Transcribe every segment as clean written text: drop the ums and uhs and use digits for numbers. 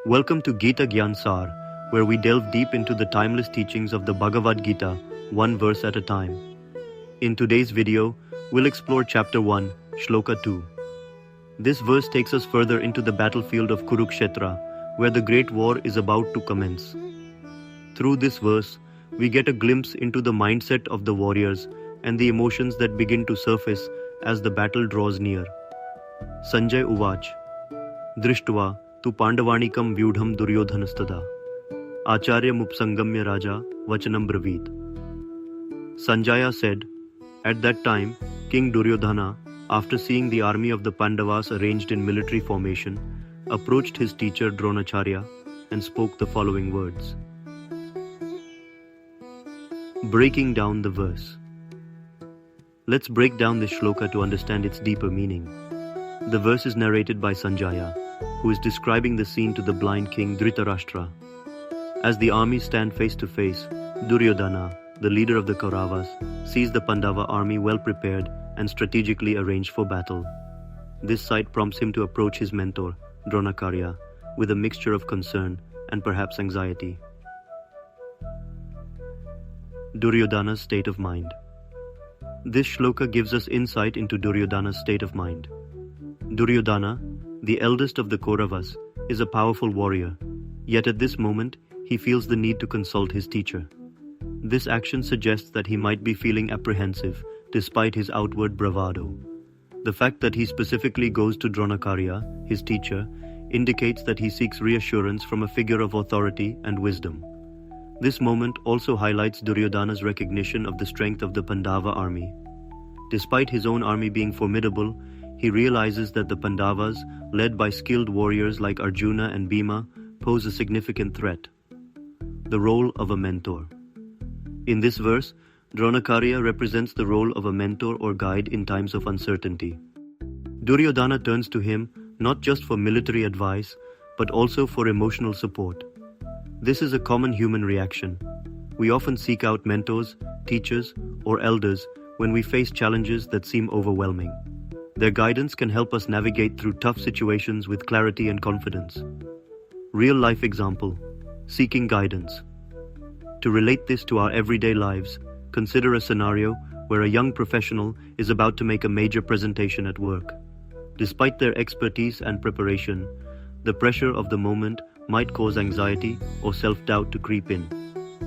Welcome to Geeta Gyan Saar, where we delve deep into the timeless teachings of the Bhagavad Gita, one verse at a time. In today's video, we'll explore Chapter 1, Shloka 2. This verse takes us further into the battlefield of Kurukshetra, where the great war is about to commence. Through this verse, we get a glimpse into the mindset of the warriors and the emotions that begin to surface as the battle draws near. Sanjay Uvach, Drishtva tu Pandavanikam Vyudham Duryodhanastada, Acharya Mupsangamya Raja Vachanam Braveed. Sanjaya said, at that time, King Duryodhana, after seeing the army of the Pandavas arranged in military formation, approached his teacher Dronacharya and spoke the following words. Breaking down the verse. Let's break down this shloka to understand its deeper meaning. The verse is narrated by Sanjaya, who is describing the scene to the blind king Dhritarashtra. As the armies stand face to face, Duryodhana, the leader of the Kauravas, sees the Pandava army well prepared and strategically arranged for battle. This sight prompts him to approach his mentor, Dronacharya, with a mixture of concern and perhaps anxiety. Duryodhana's state of mind. This shloka gives us insight into Duryodhana's state of mind. Duryodhana, the eldest of the Kauravas, is a powerful warrior, yet at this moment he feels the need to consult his teacher. This action suggests that he might be feeling apprehensive despite his outward bravado. The fact that he specifically goes to Dronacharya, his teacher, indicates that he seeks reassurance from a figure of authority and wisdom. This moment also highlights Duryodhana's recognition of the strength of the Pandava army. Despite his own army being formidable, he realizes that the Pandavas, led by skilled warriors like Arjuna and Bhima, pose a significant threat. The role of a mentor. In this verse, Dronacharya represents the role of a mentor or guide in times of uncertainty. Duryodhana turns to him not just for military advice, but also for emotional support. This is a common human reaction. We often seek out mentors, teachers, or elders when we face challenges that seem overwhelming. Their guidance can help us navigate through tough situations with clarity and confidence. Real-life example: seeking guidance. To relate this to our everyday lives, consider a scenario where a young professional is about to make a major presentation at work. Despite their expertise and preparation, the pressure of the moment might cause anxiety or self-doubt to creep in.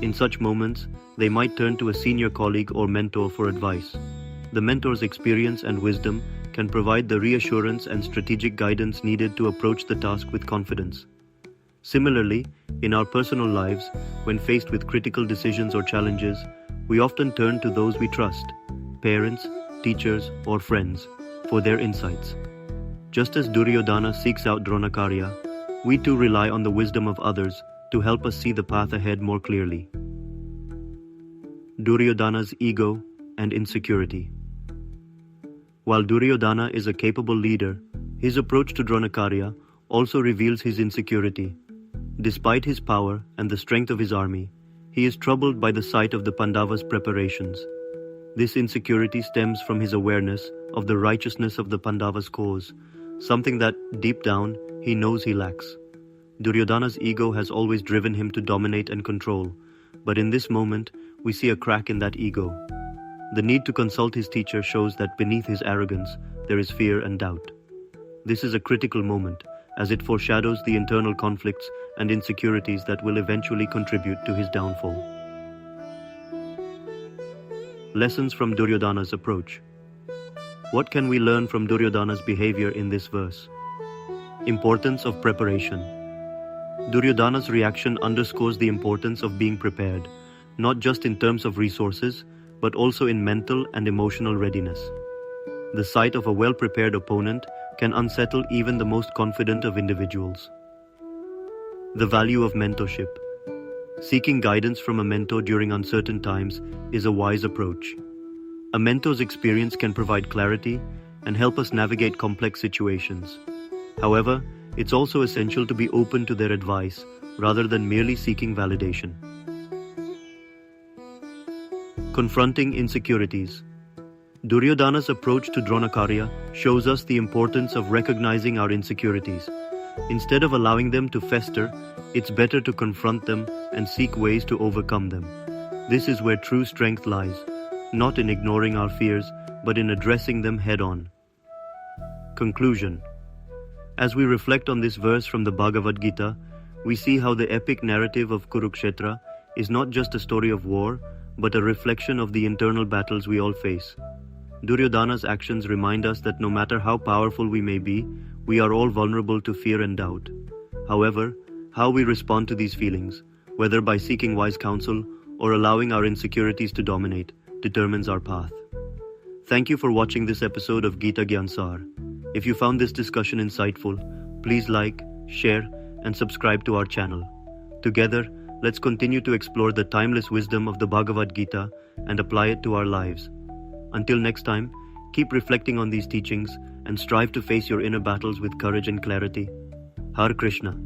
In such moments, they might turn to a senior colleague or mentor for advice. The mentor's experience and wisdom can provide the reassurance and strategic guidance needed to approach the task with confidence. Similarly, in our personal lives, when faced with critical decisions or challenges, we often turn to those we trust, parents, teachers, or friends, for their insights. Just as Duryodhana seeks out Dronacharya, we too rely on the wisdom of others to help us see the path ahead more clearly. Duryodhana's ego and insecurity. While Duryodhana is a capable leader, his approach to Dronacharya also reveals his insecurity. Despite his power and the strength of his army, he is troubled by the sight of the Pandavas' preparations. This insecurity stems from his awareness of the righteousness of the Pandavas' cause, something that, deep down, he knows he lacks. Duryodhana's ego has always driven him to dominate and control, but in this moment, we see a crack in that ego. The need to consult his teacher shows that beneath his arrogance, there is fear and doubt. This is a critical moment, as it foreshadows the internal conflicts and insecurities that will eventually contribute to his downfall. Lessons from Duryodhana's approach. What can we learn from Duryodhana's behavior in this verse? Importance of preparation. Duryodhana's reaction underscores the importance of being prepared, not just in terms of resources, but also in mental and emotional readiness. The sight of a well-prepared opponent can unsettle even the most confident of individuals. The value of mentorship. Seeking guidance from a mentor during uncertain times is a wise approach. A mentor's experience can provide clarity and help us navigate complex situations. However, it's also essential to be open to their advice rather than merely seeking validation. Confronting insecurities. Duryodhana's approach to Dronacharya shows us the importance of recognizing our insecurities. Instead of allowing them to fester, it's better to confront them and seek ways to overcome them. This is where true strength lies, not in ignoring our fears, but in addressing them head-on. Conclusion. As we reflect on this verse from the Bhagavad Gita, we see how the epic narrative of Kurukshetra is not just a story of war, but a reflection of the internal battles we all face. Duryodhana's actions remind us that no matter how powerful we may be, we are all vulnerable to fear and doubt. However, how we respond to these feelings, whether by seeking wise counsel or allowing our insecurities to dominate, determines our path. Thank you for watching this episode of Geeta Gyan Saar. If you found this discussion insightful, please like, share, and subscribe to our channel. Together, let's continue to explore the timeless wisdom of the Bhagavad Gita and apply it to our lives. Until next time, keep reflecting on these teachings and strive to face your inner battles with courage and clarity. Hare Krishna.